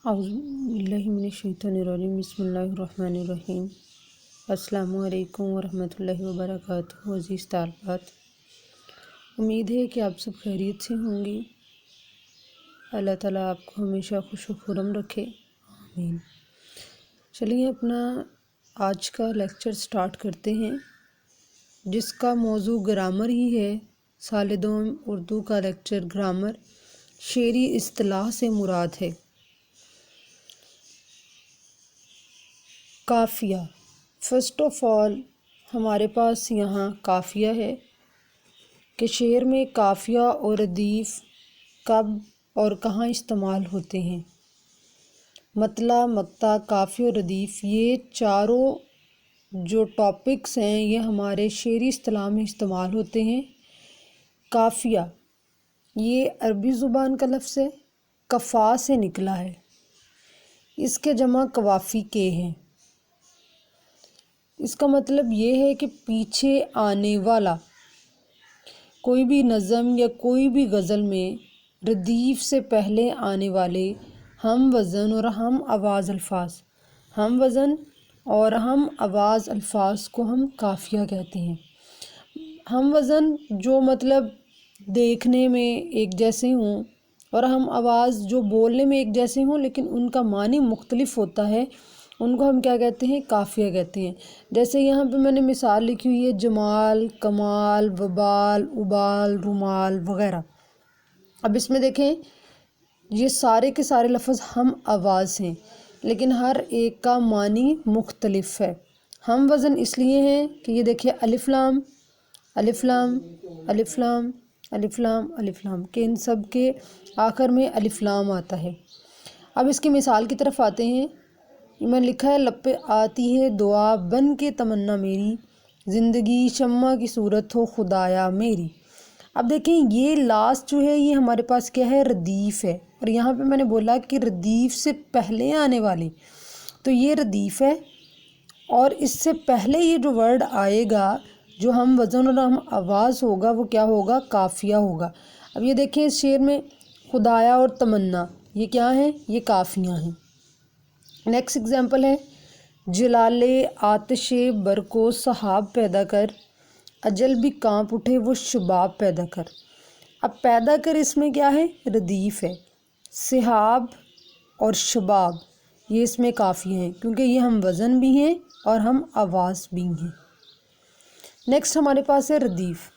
اعوذ باللہ من الشیطان الرجیم بسم اللہ الرحمن الرحیم۔ السلام علیکم ورحمۃ اللہ وبرکاتہ۔ عزیز طالبات، امید ہے کہ آپ سب خیریت سے ہوں گی۔ اللہ تعالیٰ آپ کو ہمیشہ خوش و خرم رکھے، آمین۔ چلیے اپنا آج کا لیکچر سٹارٹ کرتے ہیں، جس کا موضوع گرامر ہی ہے۔ سال دوم اردو کا لیکچر گرامر، شعری اصطلاح سے مراد ہے قافیہ۔ فرسٹ آف آل ہمارے پاس یہاں قافیہ ہے کہ شعر میں قافیہ اور ردیف کب اور کہاں استعمال ہوتے ہیں۔ مطلع، مقطع، قافیہ اور ردیف، یہ چاروں جو ٹاپکس ہیں یہ ہمارے شعری اصطلاح میں استعمال ہوتے ہیں۔ قافیہ یہ عربی زبان کا لفظ ہے، قفا سے نکلا ہے، اس کے جمع قوافی کے ہیں۔ اس کا مطلب یہ ہے کہ پیچھے آنے والا۔ کوئی بھی نظم یا کوئی بھی غزل میں ردیف سے پہلے آنے والے ہم وزن اور ہم آواز الفاظ کو ہم قافیہ کہتے ہیں۔ ہم وزن جو مطلب دیکھنے میں ایک جیسے ہوں، اور ہم آواز جو بولنے میں ایک جیسے ہوں لیکن ان کا معنی مختلف ہوتا ہے، ان کو ہم کیا کہتے ہیں؟ قافیہ کہتے ہیں۔ جیسے یہاں پہ میں نے مثال لکھی ہوئی ہے، جمال، کمال، وبال، ابال، رومال وغیرہ۔ اب اس میں دیکھیں، یہ سارے کے سارے لفظ ہم آواز ہیں لیکن ہر ایک کا معنی مختلف ہے۔ ہم وزن اس لیے ہیں کہ یہ دیکھیں الف لام الف لام الف لام الف لام الف لام، کہ ان سب کے آخر میں الف لام آتا ہے۔ اب اس کی مثال کی طرف آتے ہیں۔ میں لکھا ہے، لب پہ آتی ہے دعا بن کے تمنا میری، زندگی شمع کی صورت ہو خدایا میری۔ اب دیکھیں یہ لاسٹ جو ہے یہ ہمارے پاس کیا ہے؟ ردیف ہے، اور یہاں پہ میں نے بولا کہ ردیف سے پہلے آنے والے، تو یہ ردیف ہے، اور اس سے پہلے یہ جو ورڈ آئے گا جو ہم وزن اور ہم آواز ہوگا وہ کیا ہوگا؟ قافیہ ہوگا۔ اب یہ دیکھیں اس شعر میں خدایا اور تمنا، یہ کیا ہیں؟ یہ قافیہ ہیں۔ نیکسٹ ایگزامپل ہے، جلال آتش برق و سحاب پیدا کر، اجل بھی کانپ اٹھے وہ شباب پیدا کر۔ اب پیدا کر اس میں کیا ہے؟ ردیف ہے۔ سحاب اور شباب یہ اس میں قافیہ ہیں، کیونکہ یہ ہم وزن بھی ہیں اور ہم آواز بھی ہیں۔ نیکسٹ ہمارے پاس ہے ردیف۔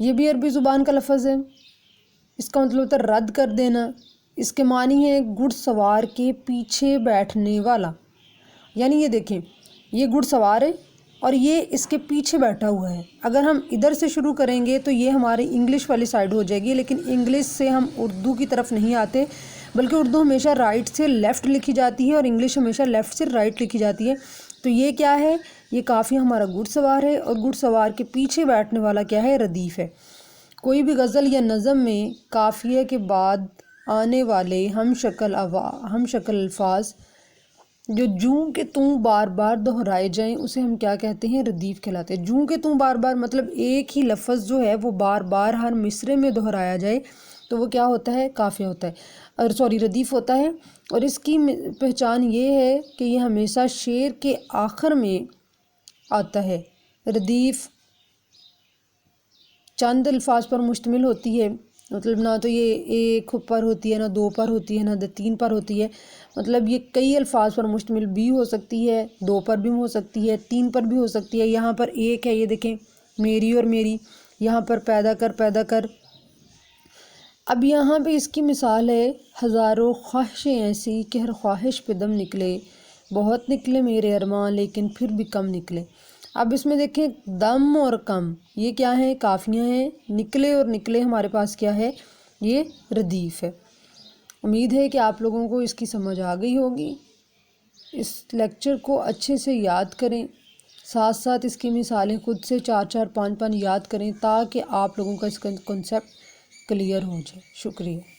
یہ بھی عربی زبان کا لفظ ہے، اس کا مطلب ہوتا ہے رد کر دینا۔ اس کے معنی ہے گھڑ سوار کے پیچھے بیٹھنے والا، یعنی یہ دیکھیں یہ گھڑ سوار ہے اور یہ اس کے پیچھے بیٹھا ہوا ہے۔ اگر ہم ادھر سے شروع کریں گے تو یہ ہماری انگلش والی سائیڈ ہو جائے گی، لیکن انگلش سے ہم اردو کی طرف نہیں آتے، بلکہ اردو ہمیشہ رائٹ سے لیفٹ لکھی جاتی ہے اور انگلش ہمیشہ لیفٹ سے رائٹ لکھی جاتی ہے۔ تو یہ کیا ہے؟ یہ قافیہ ہمارا گھڑ سوار ہے، اور گھڑ سوار کے پیچھے بیٹھنے والا کیا ہے؟ ردیف ہے۔ کوئی بھی غزل یا نظم میں قافیہ کے بعد آنے والے ہم شکل الفاظ جو جوں کہ توں بار بار دہرائے جائیں اسے ہم کیا کہتے ہیں؟ ردیف کہلاتے ہیں۔ جوں کہ توں بار بار مطلب ایک ہی لفظ جو ہے وہ بار بار ہر مصرعے میں دہرایا جائے تو وہ کیا ہوتا ہے؟ قافیہ ہوتا ہے، ردیف ہوتا ہے۔ اور اس کی پہچان یہ ہے کہ یہ ہمیشہ شعر کے آخر میں آتا ہے۔ ردیف چند الفاظ پر مشتمل ہوتی ہے، مطلب نہ تو یہ ایک پر ہوتی ہے، نہ دو پر ہوتی ہے، نہ تین پر ہوتی ہے، مطلب یہ کئی الفاظ پر مشتمل بھی ہو سکتی ہے، دو پر بھی ہو سکتی ہے، تین پر بھی ہو سکتی ہے۔ یہاں پر ایک ہے، یہ دیکھیں میری اور میری، یہاں پر پیدا کر پیدا کر۔ اب یہاں پہ اس کی مثال ہے، ہزاروں خواہشیں ایسی کہ ہر خواہش پہ دم نکلے، بہت نکلے میرے ارماں لیکن پھر بھی کم نکلے۔ اب اس میں دیکھیں دم اور کم یہ کیا ہے؟ قافیہ ہیں۔ نکلے اور نکلے ہمارے پاس کیا ہے؟ یہ ردیف ہے۔ امید ہے کہ آپ لوگوں کو اس کی سمجھ آ گئی ہوگی۔ اس لیکچر کو اچھے سے یاد کریں، ساتھ ساتھ اس کی مثالیں خود سے 4 4 5 5 یاد کریں تاکہ آپ لوگوں کا اس کا کنسیپٹ کلیئر ہو جائے۔ شکریہ۔